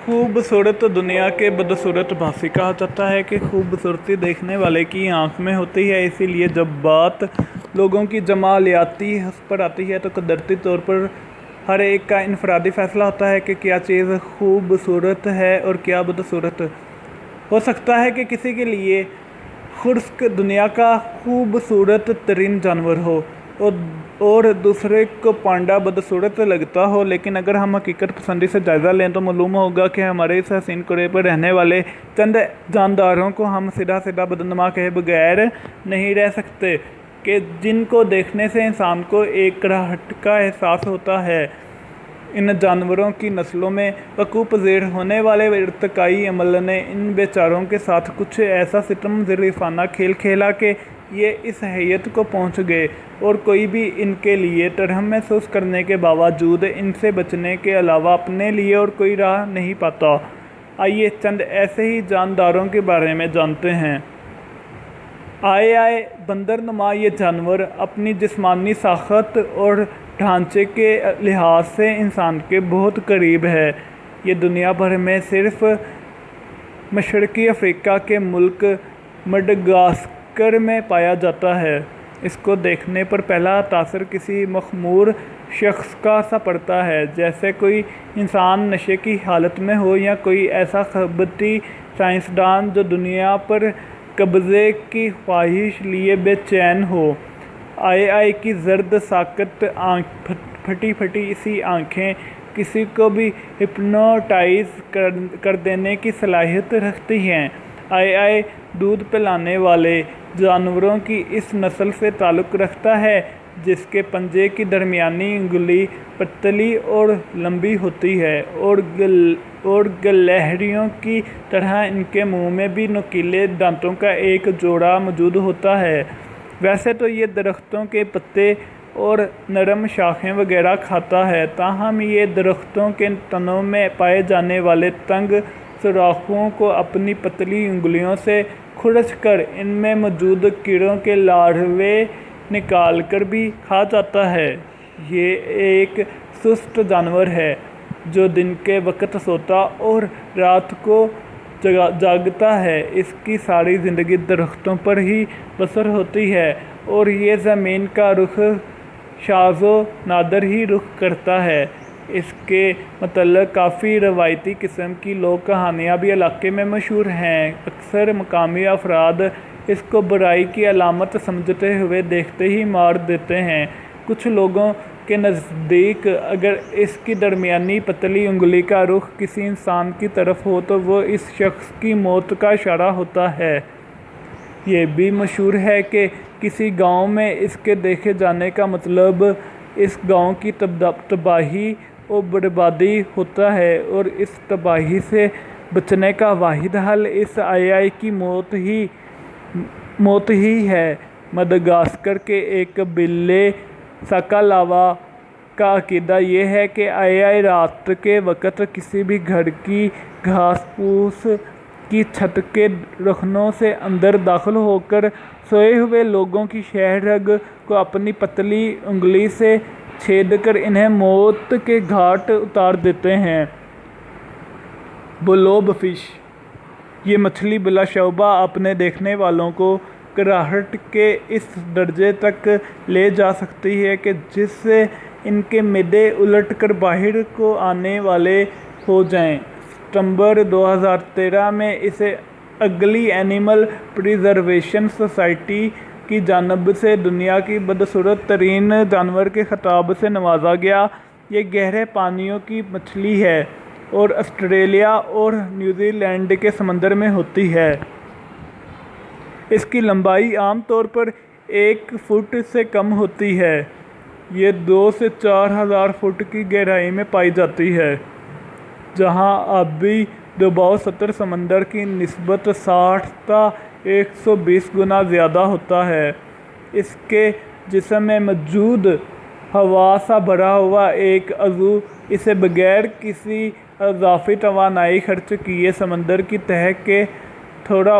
खूबसूरत दुनिया के बदसूरत भांसी कहा जाता है कि खूबसूरती देखने वाले की आंख में होती है। इसीलिए जब बात लोगों की जमालियाती हस्ब पर आती है तो कुदरती तौर पर हर एक का इनफरादी फैसला होता है कि क्या चीज़ खूबसूरत है और क्या बदसूरत। हो सकता है कि किसी के लिए खुर्क दुनिया का खूबसूरत तरीन जानवर हो और दूसरे को पांडा बदसूरत लगता हो, लेकिन अगर हम हकीकत पसंदी से जायज़ा लें तो मालूम होगा कि हमारे इस हसीन कुरे पर रहने वाले चंद जानदारों को हम सीधा सीधा बदनुमा कहे बगैर नहीं रह सकते कि जिनको देखने से इंसान को एक कराहट का एहसास होता है। इन जानवरों की नस्लों में वकूफ़ पज़ीर होने वाले इर्तिकाई अमल ने इन बेचारों के साथ कुछ ऐसा सितम ज़रीफ़ाना खेल खेला कि ये इस हैयत को पहुंच गए और कोई भी इनके लिए तरहम महसूस करने के बावजूद इनसे बचने के अलावा अपने लिए और कोई राह नहीं पाता। आइए चंद ऐसे ही जानदारों के बारे में जानते हैं। आए बंदर नुमा ये जानवर अपनी जिस्मानी साख़त और ढांचे के लिहाज से इंसान के बहुत करीब है। ये दुनिया भर में सिर्फ़ मशरक़ी अफ़्रीका के मुल्क मडगास्कर में पाया जाता है। इसको देखने पर पहला तासर किसी मख़मूर शख्स का सा पड़ता है, जैसे कोई इंसान नशे की हालत में हो या कोई ऐसा खबती साइंसदान जो दुनिया पर कब्ज़े की ख्वाहिश लिए बेचैन हो। आए की जर्द साकत आँख फटी सी आँखें किसी को भी हिप्नोटाइज कर देने की सलाहियत रखती हैं। आए दूध पिलाने वाले जानवरों की इस नस्ल से ताल्लुक़ रखता है जिसके पंजे की दरमियानी उंगली पतली और लंबी होती है और गिलहरियों की तरह इनके मुंह में भी नुकीले दांतों का एक जोड़ा मौजूद होता है। वैसे तो ये दरख्तों के पत्ते और नरम शाखें वगैरह खाता है, ताहम ये दरख्तों के तनों में पाए जाने वाले तंग सुराखों को अपनी पतली उंगलियों से खुरच कर इनमें मौजूद कीड़ों के लार्वे निकाल कर भी खा जाता है। ये एक सुस्त जानवर है जो दिन के वक्त सोता और रात को जागता है। इसकी सारी ज़िंदगी दरख्तों पर ही बसर होती है और ये ज़मीन का रुख शाज़ो नादर ही रुख करता है। इसके मतलब काफ़ी रवायती किस्म की लोक कहानियाँ भी इलाके में मशहूर हैं। अक्सर मकामी अफराद इसको बुराई की अलामत समझते हुए देखते ही मार देते हैं। कुछ लोगों के नज़दीक अगर इसकी दरमियानी पतली उंगली का रुख किसी इंसान की तरफ हो तो वो इस शख्स की मौत का इशारा होता है। ये भी मशहूर है कि किसी गांव में इसके देखे जाने का मतलब इस गांव की तबाही और बर्बादी होता है और इस तबाही से बचने का वाहिद हल इस आय की मौत ही है। मडगास्कर के एक कबीले साकालावा का अकीदा ये है कि आय रात के वक़्त किसी भी घर की घास फूस की छत के रखनों से अंदर दाखिल होकर सोए हुए लोगों की शह रग को अपनी पतली उंगली से छेद कर इन्हें मौत के घाट उतार देते हैं। ब्लोब फिश ये मछली बिलाशुबा अपने देखने वालों को कराहट के इस दर्जे तक ले जा सकती है कि जिससे इनके मिडे उलट कर बाहर को आने वाले हो जाएं। सितंबर 2013 में इसे अगली एनिमल प्रिजर्वेशन सोसाइटी की जानब से दुनिया की बदसूरत तरीन जानवर के खिताब से नवाजा गया। ये गहरे पानियों की मछली है और ऑस्ट्रेलिया और न्यूजीलैंड के समंदर में होती है। इसकी लंबाई आम तौर पर 1 फुट से कम होती है। ये 2 से 4 हज़ार फुट की गहराई में पाई जाती है, जहां आबी दबाव सतह समंदर की निस्बत 60 ता 120 गुना ज़्यादा होता है। इसके जिस्म में मौजूद हवा सा भरा हुआ एक अज़ू इसे बगैर किसी इजाफी तवानाई खर्च किए समंदर की तह के थोड़ा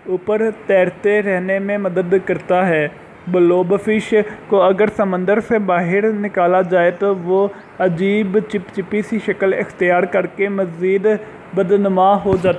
ऊपर तैरते रहने में मदद करता है। بلوب فش کو اگر سمندر سے باہر نکالا جائے تو وہ عجیب چپچپی سی شکل اختیار کر کے مزید بدنما ہو جاتی